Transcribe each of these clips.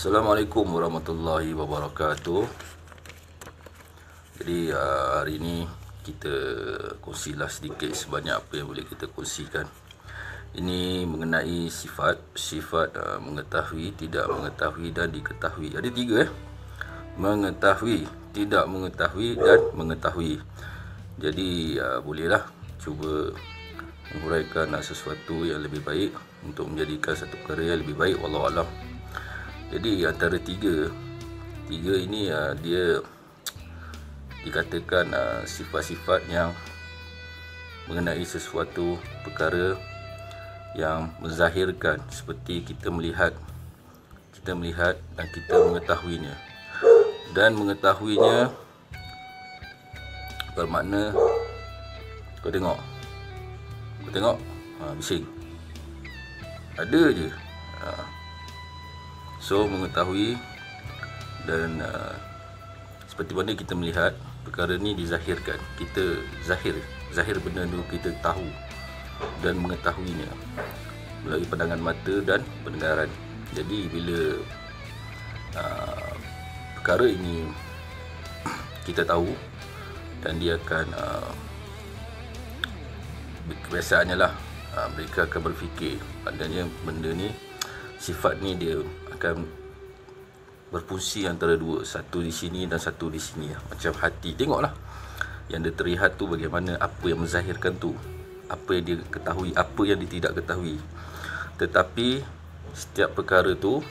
Assalamualaikum warahmatullahi wabarakatuh. Jadi hari ini kita kongsilah sedikit sebanyak apa yang boleh kita kongsikan. Ini mengenai sifat mengetahui, tidak mengetahui dan diketahui. Ada tiga mengetahui, tidak mengetahui dan mengetahui. Jadi bolehlah cuba menguraikan sesuatu yang lebih baik untuk menjadikan satu perkara yang lebih baik, wallahualam. Jadi antara tiga ini dia dikatakan sifat-sifat yang mengenai sesuatu perkara yang menzahirkan, seperti kita melihat dan kita mengetahuinya. Dan mengetahuinya bermakna kau tengok bising ada je. So mengetahui dan seperti mana kita melihat perkara ni dizahirkan, kita zahir benda tu kita tahu dan mengetahuinya melalui pandangan mata dan pendengaran. Jadi bila perkara ini kita tahu dan dia akan kebiasaannya lah, mereka akan berfikir adanya benda ni, sifat ni dia akan berfungsi antara dua, satu di sini dan satu di sini. Macam hati, tengoklah yang dia terlihat tu bagaimana, apa yang menzahirkan tu, apa yang dia ketahui, apa yang dia tidak ketahui. Tetapi setiap perkara tu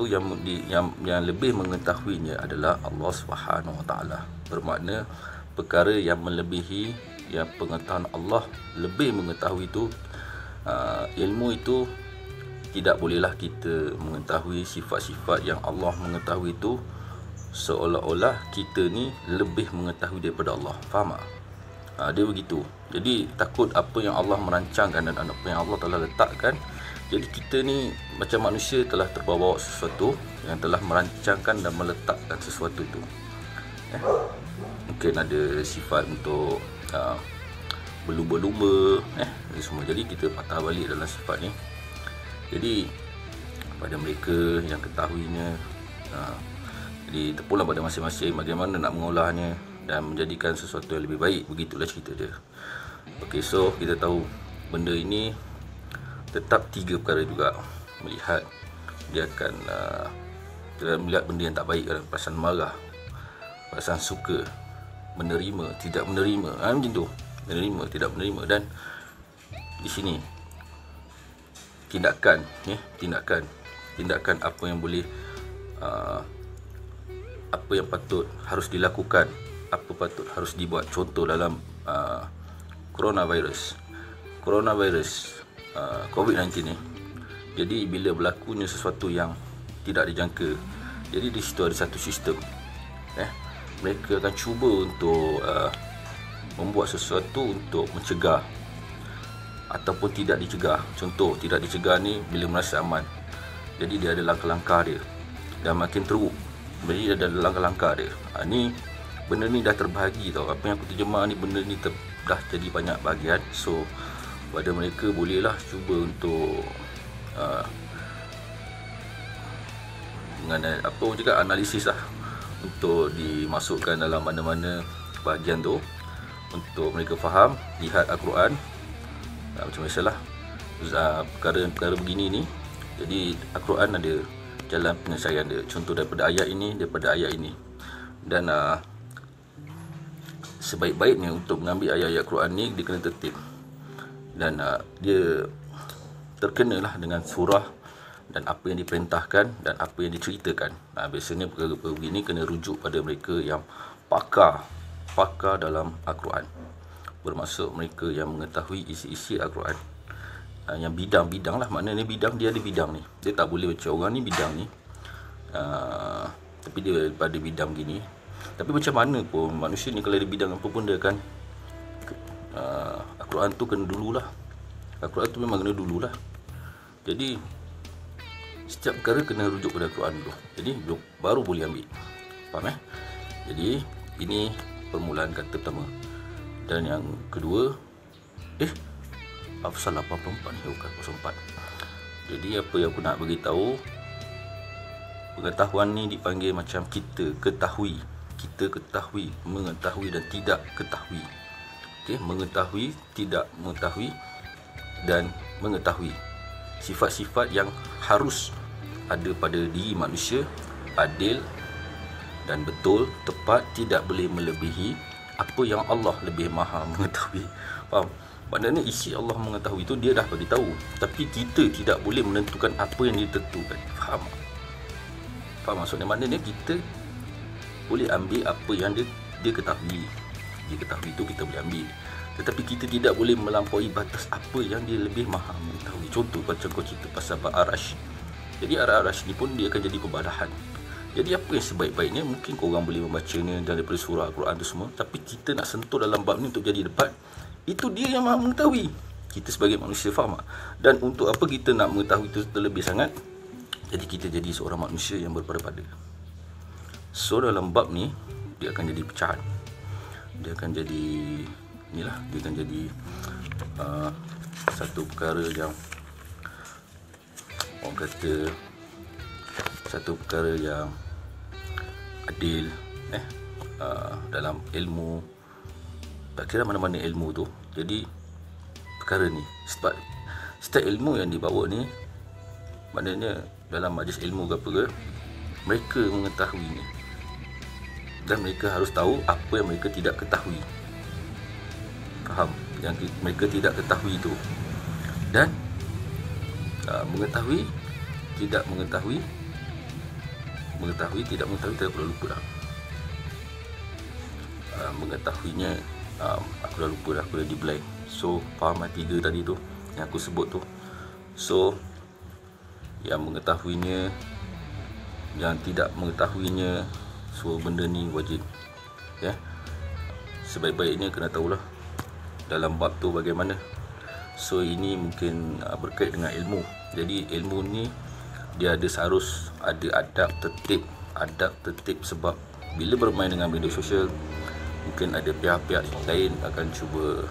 yang lebih mengetahuinya adalah Allah Subhanahu Wa Taala. Bermakna perkara yang melebihi, yang pengetahuan Allah lebih mengetahui itu, ilmu itu tidak bolehlah kita mengetahui sifat-sifat yang Allah mengetahui itu seolah-olah kita ni lebih mengetahui daripada Allah. Faham tak? Dia begitu. Jadi takut apa yang Allah merancangkan dan apa yang Allah telah letakkan. Jadi kita ni macam manusia telah terbawa sesuatu yang telah merancangkan dan meletakkan sesuatu itu. Mungkin ada sifat untuk berlumba-lumba, semua. Jadi kita patah balik dalam sifat ni. Jadi pada mereka yang ketahuinya, jadi terpulang pada masing-masing bagaimana nak mengolahnya dan menjadikan sesuatu yang lebih baik. Begitulah cerita dia. Okey, so kita tahu benda ini tetap tiga perkara juga. Melihat, dia akan melihat benda yang tak baik, perasaan marah, perasaan suka, menerima, tidak menerima, macam tu, menerima, tidak menerima. Dan di sini tindakan apa yang boleh, apa yang patut harus dilakukan, apa patut harus dibuat. Contoh dalam coronavirus COVID-19 ni. Jadi bila berlakunya sesuatu yang tidak dijangka, jadi di situ ada satu sistem, mereka akan cuba untuk membuat sesuatu untuk mencegah ataupun tidak dicegah. Contoh tidak dicegah ni bila merasa aman, jadi dia ada langkah-langkah dia, dan makin teruk, jadi dia ada langkah-langkah dia. Ni benda ni dah terbahagi tau. Apa yang aku terjemah ni, benda ni dah jadi banyak bahagian. So pada mereka bolehlah cuba untuk apa orang cakap, analisis lah, untuk dimasukkan dalam mana-mana bahagian tu untuk mereka faham. Lihat Al-Quran, macam biasalah perkara-perkara begini ni. Jadi Al-Quran ada jalan penyelesaian dia. Contoh daripada ayat ini, dan sebaik-baiknya untuk mengambil ayat-ayat Quran ni, dia kena tertib dan dia terkenalah dengan surah dan apa yang diperintahkan dan apa yang diceritakan. Biasanya perkara-perkara begini kena rujuk pada mereka yang pakar dalam Al-Quran. Bermaksud mereka yang mengetahui isi-isi Al-Quran, yang bidang-bidang lah. Maknanya bidang, dia ada bidang ni. Dia tak boleh macam orang ni bidang ni, tapi dia pada bidang gini. Tapi macam mana pun manusia ni, kalau ada bidang apa pun, dia akan Al-Quran tu kena dululah. Al-Quran tu memang kena dululah. Jadi setiap perkara kena rujuk pada Al-Quran dulu, jadi baru boleh ambil. Faham Jadi ini permulaan kata pertama. Dan yang kedua, pasal 84 ni, bukan 04. Jadi apa yang aku nak bagi tahu, Pengetahuan ni dipanggil macam kita ketahui, mengetahui dan tidak ketahui. Okey, mengetahui, tidak mengetahui dan mengetahui. Sifat-sifat yang harus ada pada diri manusia, adil dan betul, tepat, tidak boleh melebihi apa yang Allah lebih maha mengetahui. Faham? Maknanya isi Allah mengetahui itu dia dah bagi tahu, tapi kita tidak boleh menentukan apa yang dia tentukan. Faham? Faham maksudnya? Maknanya kita boleh ambil apa yang dia ketahui. Dia ketahui itu kita boleh ambil, tetapi kita tidak boleh melampaui batas apa yang dia lebih maha mengetahui. Contoh macam kau cerita pasal Ar-Arash. Jadi Ar-Arash ni pun dia akan jadi perbadahan. Jadi apa yang sebaik-baiknya, mungkin korang boleh membacanya daripada surah Al-Quran tu semua, tapi kita nak sentuh dalam bab ni untuk jadi debat, itu dia yang maha mengetahui. Kita sebagai manusia, faham tak? Dan untuk apa kita nak mengetahui itu terlebih sangat? Jadi kita jadi seorang manusia yang berpada-pada. So dalam bab ni dia akan jadi pecahan. Dia akan jadi inilah, dia akan jadi satu perkara yang orang kata satu perkara yang adil dalam ilmu. Tak kira mana-mana ilmu tu. Jadi perkara ni setiap ilmu yang dibawa ni, maknanya dalam majlis ilmu ke apa ke, mereka mengetahuinya dan mereka harus tahu apa yang mereka tidak ketahui. Faham? Yang mereka tidak ketahui itu. Dan mengetahui, tidak mengetahui, tidak mengetahui, tak perlu lupa dah. Mengetahuinya, aku dah lupa dah, aku dah di blank. So faham tiga tadi tu yang aku sebut tu. So yang mengetahuinya, yang tidak mengetahuinya, semua benda ni wajib. Ya, sebaik-baiknya kena tahulah dalam bab tu bagaimana. So ini mungkin berkait dengan ilmu. Jadi ilmu ni dia ada seharus ada adab tertib, sebab bila bermain dengan media sosial, mungkin ada pihak-pihak lain akan cuba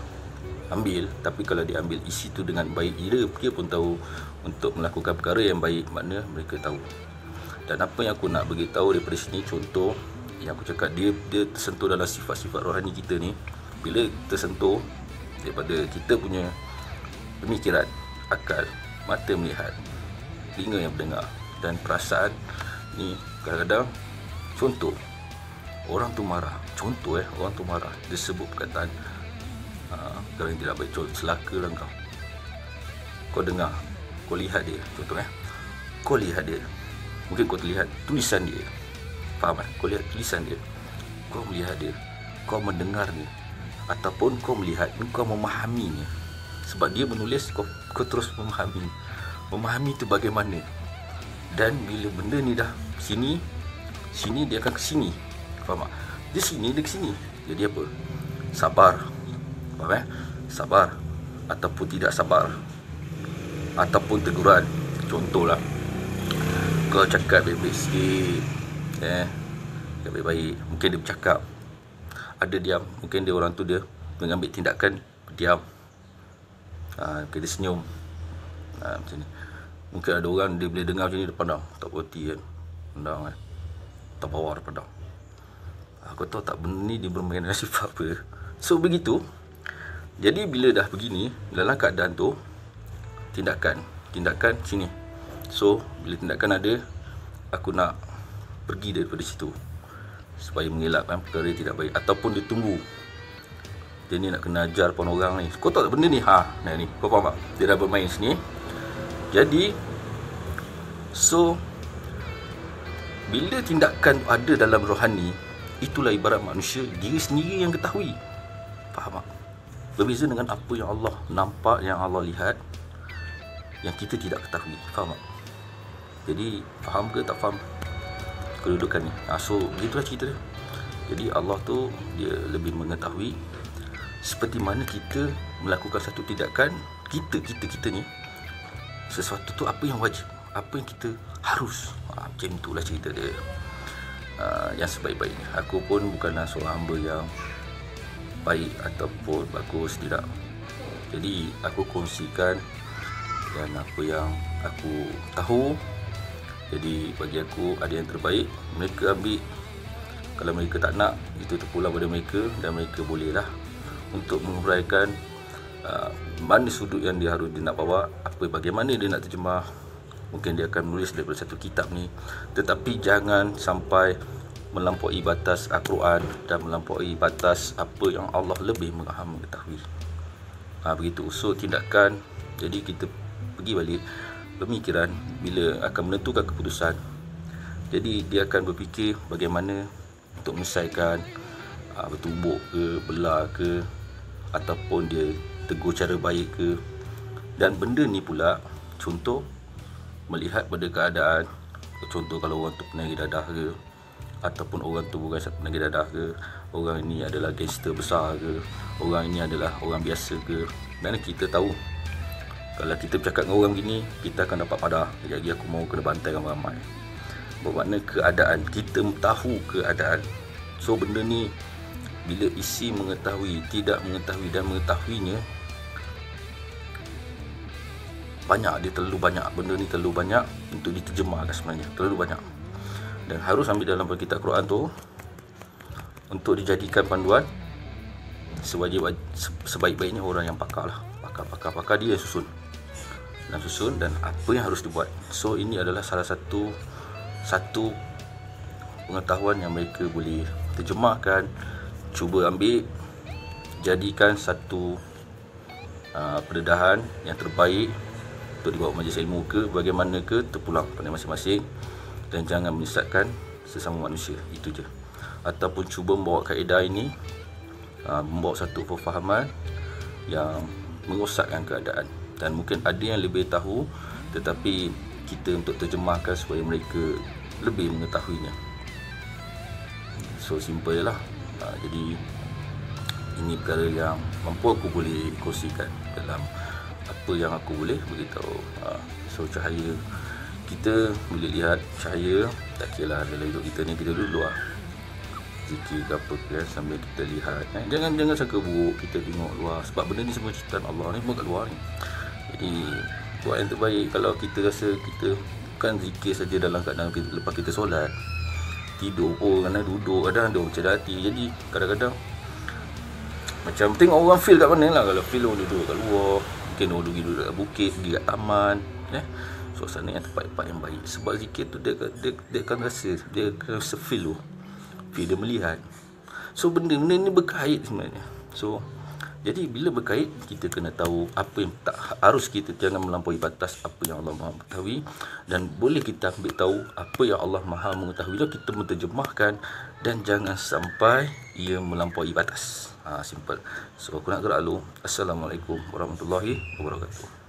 ambil, tapi kalau dia ambil isi tu dengan baik, dia pun tahu untuk melakukan perkara yang baik, makna mereka tahu. Dan apa yang aku nak bagi tahu daripada sini, contoh yang aku cakap, dia tersentuh dalam sifat-sifat rohani kita ni. Bila tersentuh daripada kita punya pemikiran, akal, mata melihat, telinga yang mendengar dan perasaan ni, kadang-kadang contoh orang tu marah, orang tu marah, dia sebut perkataan kalau yang tidak baik, celaka lah kau dengar, kau lihat dia, contoh kau lihat dia, mungkin kau terlihat tulisan dia, faham kan? Kau lihat tulisan dia, kau melihat dia, kau mendengarnya, ataupun kau melihat, kau memahaminya. Sebab dia menulis, kau terus memahami itu bagaimana. Dan bila benda ni dah sini dia akan ke sini, faham tak? Dia sini, dia ke sini. Jadi apa? Sabar, faham sabar, ataupun tidak sabar, ataupun teguran. Contohlah, kau cakap baik-baik sikit, baik-baik, mungkin dia bercakap, ada diam, mungkin dia orang tu dia mengambil tindakan diam, mungkin dia senyum, macam ni. Mungkin ada orang dia boleh dengar macam ni, dia pandang, tak berhenti kan, pandang tak bawah, dia pandang. Aku tahu tak benda ni dia bermain dengan sifat apa. So begitu. Jadi bila dah begini, dalam keadaan tu, tindakan sini. So bila tindakan ada, aku nak pergi daripada situ supaya mengelakkan perkara yang tidak baik, ataupun dia tunggu, dia ni nak kena ajar pun orang ni, kau tahu tak benda ni, ni kau faham tak? Dia dah bermain sini. Jadi so bila tindakan ada dalam rohani, itulah ibarat manusia diri sendiri yang ketahui, faham tak? Berbeza dengan apa yang Allah nampak, yang Allah lihat, yang kita tidak ketahui, faham tak? Jadi faham ke tak faham kedudukan ni? So begitulah cerita dia. Jadi Allah tu dia lebih mengetahui seperti mana kita melakukan satu tindakan, kita ni, sesuatu tu apa yang wajib, apa yang kita harus. Macam itulah cerita dia. Yang sebaik-baiknya. Aku pun bukanlah seorang hamba yang baik ataupun bagus, tidak. Jadi aku kongsikan dan apa yang aku tahu Jadi bagi aku ada yang terbaik mereka ambil. Kalau mereka tak nak, itu terpulang pada mereka, dan mereka bolehlah untuk menguraikan mana sudut yang dia nak bawa, bagaimana dia nak terjemah. Mungkin dia akan menulis daripada satu kitab ni, tetapi jangan sampai melampaui batas Al-Quran dan melampaui batas apa yang Allah lebih mengetahui. Begitu. So tindakan, jadi kita pergi balik pemikiran bila akan menentukan keputusan. Jadi dia akan berfikir bagaimana untuk menyelesaikan, bertumbuk ke, belah ke, ataupun dia tegur cara baik ke. Dan benda ni pula, contoh melihat pada keadaan, contoh kalau orang tu penagih dadah ke, ataupun orang tu bukan penagih dadah ke, orang ini adalah gangster besar ke, orang ini adalah orang biasa ke. Dan kita tahu kalau kita bercakap dengan orang gini, kita akan dapat padah. Jadi aku mau kena bantai ramai-ramai. Bermakna keadaan, kita tahu keadaan. So benda ni bila isi mengetahui, tidak mengetahui dan mengetahuinya banyak, dia terlalu banyak. Benda ni terlalu banyak untuk diterjemahkan sebenarnya, terlalu banyak. Dan harus ambil dalam kitab Quran tu untuk dijadikan panduan. Sebaik-baiknya orang yang pakar lah, pakar dia susun dan apa yang harus dibuat. So ini adalah salah satu pengetahuan yang mereka boleh terjemahkan, cuba ambil, jadikan satu pendedahan yang terbaik untuk dibawa majlis ilmu ke, bagaimana ke, terpulang pada masing-masing. Dan jangan menyesatkan sesama manusia, itu je. Ataupun cuba membawa kaedah ini, membawa satu pemahaman yang mengosakkan keadaan. Dan mungkin ada yang lebih tahu, tetapi kita untuk terjemahkan supaya mereka lebih mengetahuinya. So simple lah. Jadi ini perkara yang mampu aku boleh kongsikan dalam apa yang aku boleh beritahu. So cahaya, kita boleh lihat cahaya, tak kira lah dalam hidup kita ni, kita duduk luar zikir ke apa ke, sambil kita lihat. Jangan sangka buruk kita tengok luar, sebab benda ni semua ciptaan Allah ni, semua kat luar ni. Jadi buat yang terbaik. Kalau kita rasa kita bukan zikir saja dalam keadaan lepas kita solat, tidur pun kadang duduk, kadang ada macam hati. Jadi kadang-kadang macam tengok orang feel kat mana lah. Kalau feel orang duduk kat luar, mungkin orang duduk kat bukit, pergi kat taman, suasana yang tempat-tempat yang baik. Sebab zikir tu dia akan rasa, dia akan rasa feel tu, feel dia melihat. So benda ni berkait sebenarnya. So jadi bila berkait, kita kena tahu apa yang tak harus kita, jangan melampaui batas apa yang Allah Maha mengetahui. Dan boleh kita ambil tahu apa yang Allah Maha mengetahui, lalu kita menterjemahkan, dan jangan sampai ia melampaui batas. Simple. So aku nak gerak dulu. Assalamualaikum warahmatullahi wabarakatuh.